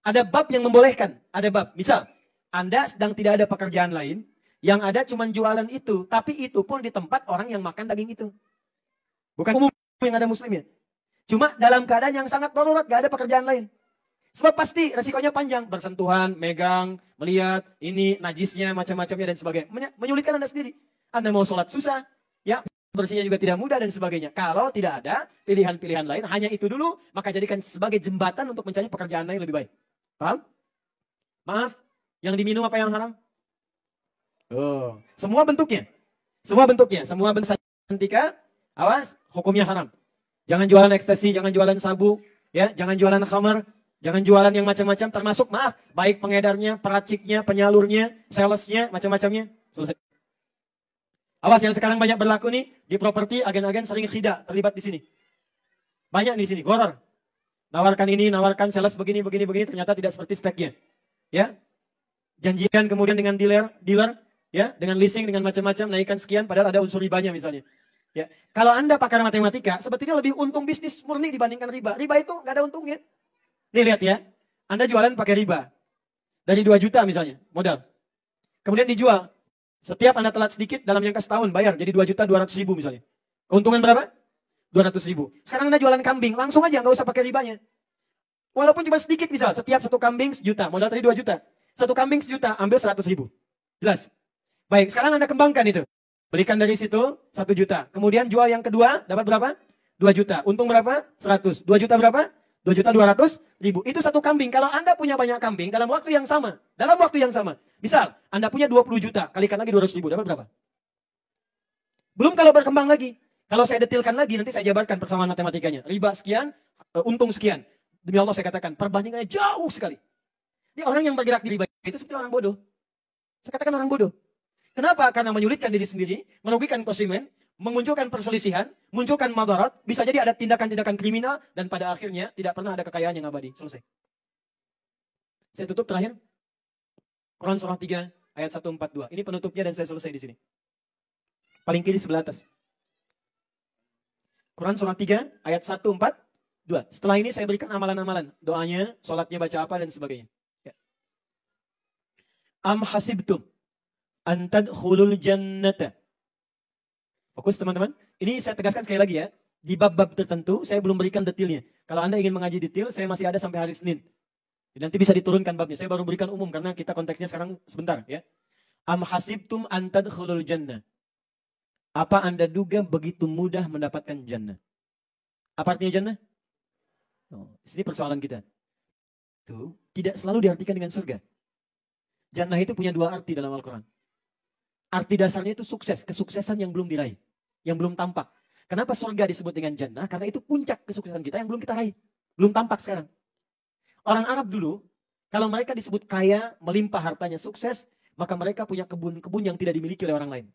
Ada bab yang membolehkan. Ada bab. Misal, Anda sedang tidak ada pekerjaan lain. Yang ada cuma jualan itu. Tapi itu pun di tempat orang yang makan daging itu. Bukan umum yang ada muslimnya. Cuma dalam keadaan yang sangat darurat. Gak ada pekerjaan lain. Sebab pasti resikonya panjang, bersentuhan, megang, melihat, ini najisnya, macam-macamnya dan sebagainya. Menyulitkan Anda sendiri. Anda mau sholat susah, ya bersihnya juga tidak mudah dan sebagainya. Kalau tidak ada pilihan-pilihan lain, hanya itu dulu, maka jadikan sebagai jembatan untuk mencari pekerjaan lain lebih baik. Paham? Maaf, yang diminum apa yang haram? Oh, semua bentuknya. Semua bentuknya, semua bentuk narkotika, awas, hukumnya haram. Jangan jualan ekstasi, jangan jualan sabu, ya, jangan jualan khamar, jangan jualan yang macam-macam, termasuk maaf, baik pengedarnya, peraciknya, penyalurnya, salesnya, macam-macamnya. Selesai. Awas yang sekarang banyak berlaku nih di properti, agen-agen sering khida terlibat di sini. Banyak di sini, gharar. Nawarkan ini, nawarkan sales begini, ternyata tidak seperti speknya. Ya, janjikan kemudian dengan dealer, ya, dengan leasing, dengan macam-macam, naikkan sekian, padahal ada unsur ribanya misalnya. Ya, kalau Anda pakar matematika, sebetulnya lebih untung bisnis murni dibandingkan riba. Riba itu nggak ada untungnya. Nih lihat ya, Anda jualan pakai riba. Dari 2 juta misalnya, modal. Kemudian dijual. Setiap Anda telat sedikit, dalam jangka setahun bayar, jadi 2.200.000 misalnya. Keuntungan berapa? 200.000. Sekarang Anda jualan kambing, langsung aja, nggak usah pakai ribanya. Walaupun cuma sedikit misal, setiap 1 kambing 1 juta, modal tadi 2 juta. 1 kambing 1 juta, ambil 100.000. Jelas? Baik, sekarang Anda kembangkan itu. Belikan dari situ 1 juta. Kemudian jual yang kedua, dapat berapa? 2 juta. Untung berapa? 100. 2 juta berapa? 2.200.000. Itu 1 kambing. Kalau Anda punya banyak kambing dalam waktu yang sama. Misal, Anda punya 20 juta. Kalikan lagi 200.000. Dapat berapa? Belum kalau berkembang lagi. Kalau saya detilkan lagi, nanti saya jabarkan persamaan matematikanya. Riba sekian, untung sekian. Demi Allah saya katakan, perbandingannya jauh sekali. Ini orang yang bergerak di riba itu seperti orang bodoh. Saya katakan orang bodoh. Kenapa? Karena menyulitkan diri sendiri, merugikan konsumen, memunculkan perselisihan, munculkan madarat, bisa jadi ada tindakan-tindakan kriminal, dan pada akhirnya tidak pernah ada kekayaan yang abadi. Selesai. Saya tutup terakhir. Quran surah 3 ayat 142. Ini penutupnya dan saya selesai di sini. Paling kiri sebelah atas. Quran surah 3 ayat 142. Setelah ini saya berikan amalan-amalan. Doanya, sholatnya baca apa dan sebagainya. Ya. Am hasibtum an tadkhulul jannata. Fokus teman-teman. Ini saya tegaskan sekali lagi ya. Di bab-bab tertentu saya belum berikan detailnya. Kalau Anda ingin mengaji detail, saya masih ada sampai hari Senin. Nanti bisa diturunkan babnya. Saya baru berikan umum karena kita konteksnya sekarang sebentar ya. Am hasibtum an tadkhulul jannah. Apa Anda duga begitu mudah mendapatkan jannah? Apa artinya jannah? Oh, ini persoalan kita. Tuh, tidak selalu diartikan dengan surga. Jannah itu punya 2 arti dalam Al-Quran. Arti dasarnya itu sukses, kesuksesan yang belum diraih, yang belum tampak. Kenapa surga disebut dengan jannah? Karena itu puncak kesuksesan kita yang belum kita raih, belum tampak sekarang. Orang Arab dulu, kalau mereka disebut kaya, melimpah hartanya, sukses, maka mereka punya kebun-kebun yang tidak dimiliki oleh orang lain.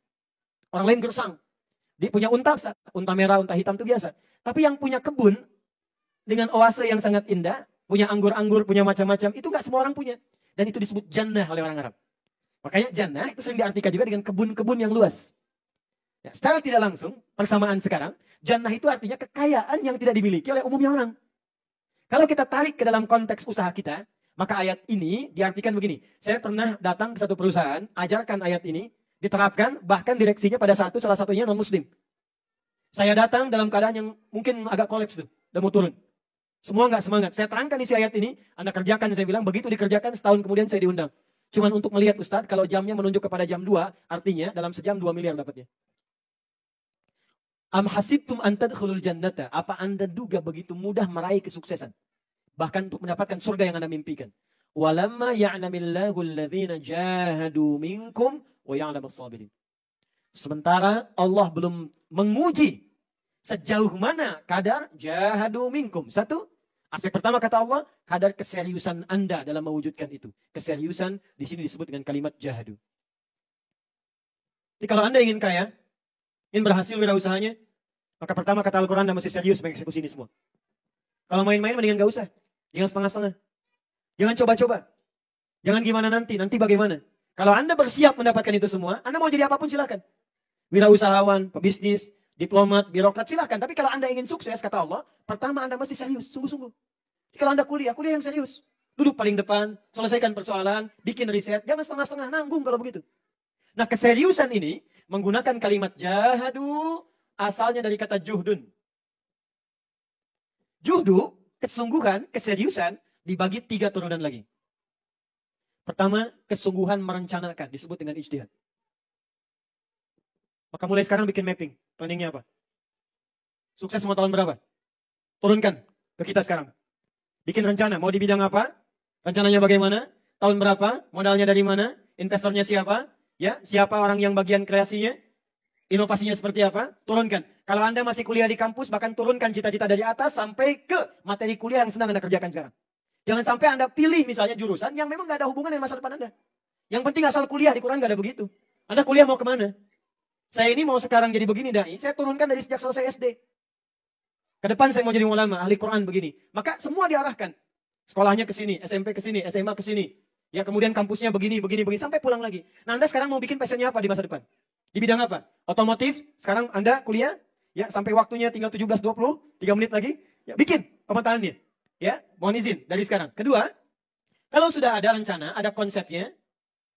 Orang lain gersang, dia punya unta merah, unta hitam itu biasa. Tapi yang punya kebun dengan oase yang sangat indah, punya anggur-anggur, punya macam-macam, itu nggak semua orang punya. Dan itu disebut jannah oleh orang Arab. Makanya jannah itu sering diartikan juga dengan kebun-kebun yang luas. Ya, secara tidak langsung, persamaan sekarang, jannah itu artinya kekayaan yang tidak dimiliki oleh umumnya orang. Kalau kita tarik ke dalam konteks usaha kita, maka ayat ini diartikan begini. Saya pernah datang ke satu perusahaan, ajarkan ayat ini, diterapkan, bahkan direksinya pada salah satunya non-muslim. Saya datang dalam keadaan yang mungkin agak kolaps tuh, udah mau turun. Semua nggak semangat. Saya terangkan isi ayat ini, Anda kerjakan, saya bilang, begitu dikerjakan, setahun kemudian saya diundang. Cuman untuk melihat Ustadz, kalau jamnya menunjuk kepada jam 2, artinya dalam sejam 2 miliar dapatnya. Am hasibtum an tadkhulul jannata. Apa Anda duga begitu mudah meraih kesuksesan? Bahkan untuk mendapatkan surga yang Anda mimpikan. Walamma ya'lamillahu alladhina jahadu minkum wa ya'lamas sabirin. Sementara Allah belum menguji sejauh mana kadar jahadu minkum. Satu, aspek pertama kata Allah, kadar keseriusan Anda dalam mewujudkan itu. Keseriusan di sini disebut dengan kalimat jahadu. Jadi kalau Anda ingin kaya, ingin berhasil wirausahanya, maka pertama kata Al-Quran Anda mesti serius mengeksekusi ini semua. Kalau main-main mendingan gak usah. Jangan setengah-setengah. Jangan coba-coba. Jangan gimana nanti bagaimana. Kalau Anda bersiap mendapatkan itu semua, Anda mau jadi apapun silahkan. Wirausahawan, pebisnis, diplomat, birokrat silahkan. Tapi kalau Anda ingin sukses, kata Allah, pertama Anda mesti serius, sungguh-sungguh. Kalau Anda kuliah yang serius. Duduk paling depan, selesaikan persoalan, bikin riset. Jangan setengah-setengah, nanggung kalau begitu. Nah, keseriusan ini menggunakan kalimat jahadu, asalnya dari kata juhdun. Juhdu, kesungguhan, keseriusan, dibagi 3 turunan lagi. Pertama, kesungguhan merencanakan, disebut dengan ijtihad. Maka mulai sekarang bikin mapping. Planningnya apa? Sukses mau tahun berapa? Turunkan ke kita sekarang. Bikin rencana, mau di bidang apa? Rencananya bagaimana? Tahun berapa? Modalnya dari mana? Investornya siapa? Ya, siapa orang yang bagian kreasinya? Inovasinya seperti apa? Turunkan. Kalau Anda masih kuliah di kampus, bahkan turunkan cita-cita dari atas sampai ke materi kuliah yang sedang Anda kerjakan sekarang. Jangan sampai Anda pilih misalnya jurusan yang memang gak ada hubungan dengan masa depan Anda. Yang penting asal kuliah, di Quran gak ada begitu. Anda kuliah mau kemana? Saya ini mau sekarang jadi begini dai, saya turunkan dari sejak selesai SD. Ke depan saya mau jadi ulama, ahli Quran begini. Maka semua diarahkan. Sekolahnya ke sini, SMP ke sini, SMA ke sini. Ya kemudian kampusnya begini, sampai pulang lagi. Nah Anda sekarang mau bikin passionnya apa di masa depan? Di bidang apa? Otomotif, sekarang Anda kuliah, ya sampai waktunya tinggal 17.20, 3 menit lagi, ya bikin pemetaannya. Ya, mohon izin dari sekarang. Kedua, kalau sudah ada rencana, ada konsepnya,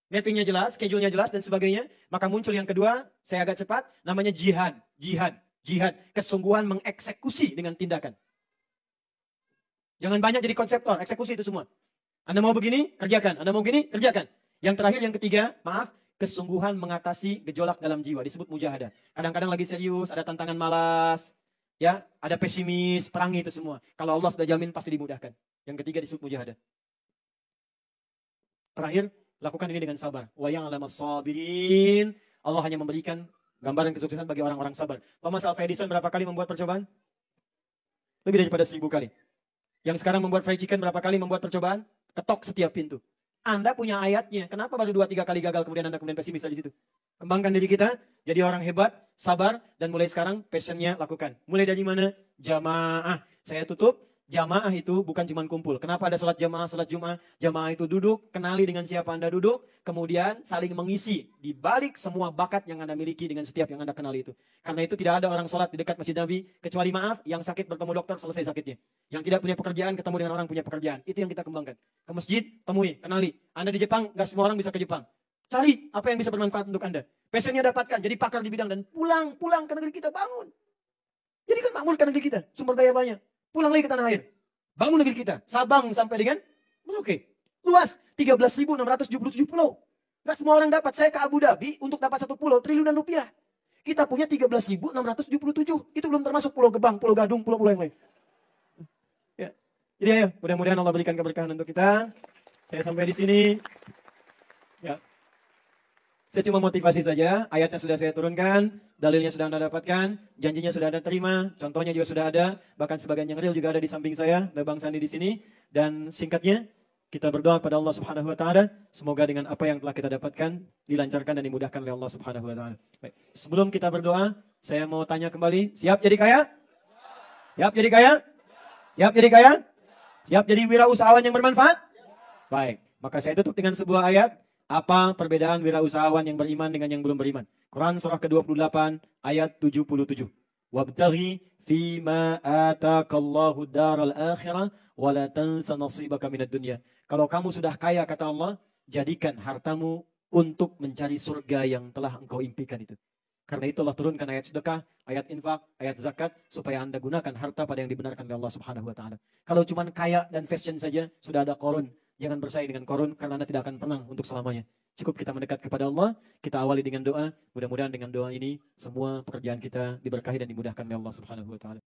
mappingnya jelas, schedule-nya jelas dan sebagainya, maka muncul yang kedua, saya agak cepat, namanya jihad. Jihad, kesungguhan mengeksekusi dengan tindakan. Jangan banyak jadi konseptor, eksekusi itu semua. Anda mau begini, kerjakan. Anda mau begini, kerjakan. Yang terakhir, yang ketiga, maaf, kesungguhan mengatasi gejolak dalam jiwa, disebut mujahadah. Kadang-kadang lagi serius, ada tantangan malas, ya, ada pesimis, perangi itu semua. Kalau Allah sudah jamin pasti dimudahkan. Yang ketiga disebut mujahadah. Terakhir, lakukan ini dengan sabar. Wa ya'lamas sabirin. Allah hanya memberikan gambaran kesuksesan bagi orang-orang sabar. Thomas Alva Edison berapa kali membuat percobaan? Lebih daripada 1000 kali. Yang sekarang membuat fried chicken berapa kali membuat percobaan? Ketok setiap pintu. Anda punya ayatnya. Kenapa baru 2-3 kali gagal kemudian Anda pesimis dari situ? Kembangkan diri kita, jadi orang hebat, sabar, dan mulai sekarang passionnya lakukan. Mulai dari mana? Jamaah. Saya tutup. Jamaah itu bukan cuma kumpul. Kenapa ada sholat jamaah, sholat Jumat? Jamaah itu duduk, kenali dengan siapa Anda duduk, kemudian saling mengisi di balik semua bakat yang Anda miliki dengan setiap yang Anda kenali itu. Karena itu tidak ada orang sholat di dekat Masjid Nabi, kecuali maaf, yang sakit bertemu dokter, selesai sakitnya. Yang tidak punya pekerjaan, ketemu dengan orang punya pekerjaan. Itu yang kita kembangkan. Ke masjid, temui, kenali. Anda di Jepang, gak semua orang bisa ke Jepang. Cari apa yang bisa bermanfaat untuk Anda. Passionnya dapatkan, jadi pakar di bidang, dan pulang ke negeri kita, bangun. Jadi kan bangun ke negeri kita, sumber daya banyak. Pulang lagi ke tanah air. Bangun negeri kita. Sabang sampai dengan Merauke. Luas. 13.677 pulau. Gak semua orang dapat. Saya ke Abu Dhabi untuk dapat 1 pulau triliunan rupiah. Kita punya 13.677. Itu belum termasuk Pulau Gebang, Pulau Gadung, pulau-pulau yang lain. Ya. Jadi ayo, mudah-mudahan Allah berikan keberkahan untuk kita. Saya sampai di sini. Ya. Saya cuma motivasi saja, ayatnya sudah saya turunkan, dalilnya sudah Anda dapatkan, janjinya sudah Anda terima, contohnya juga sudah ada, bahkan sebagian yang real juga ada di samping saya, ada Bang Sandi di sini. Dan singkatnya, kita berdoa pada Allah Subhanahu wa taala, semoga dengan apa yang telah kita dapatkan dilancarkan dan dimudahkan oleh Allah Subhanahu wa taala. Baik, sebelum kita berdoa, saya mau tanya kembali, siap jadi kaya? Siap jadi kaya? Siap jadi kaya? Siap jadi wirausahawan yang bermanfaat? Baik, maka saya tutup dengan sebuah ayat. Apa perbedaan wirausahawan yang beriman dengan yang belum beriman? Quran surah ke-28 ayat 77. Wabtaghi fima atakallahu daral akhirah wa la tansa nasibaka minad dunya. Kalau kamu sudah kaya kata Allah, jadikan hartamu untuk mencari surga yang telah engkau impikan itu. Karena itu Allah turunkan ayat sedekah, ayat infak, ayat zakat supaya Anda gunakan harta pada yang dibenarkan oleh Allah Subhanahu wa taala. Kalau cuma kaya dan fashion saja, sudah ada korun. Jangan bersaing dengan korun karena Anda tidak akan menang untuk selamanya. Cukup kita mendekat kepada Allah, kita awali dengan doa. Mudah-mudahan dengan doa ini semua pekerjaan kita diberkahi dan dimudahkan oleh Allah Subhanahu wa taala.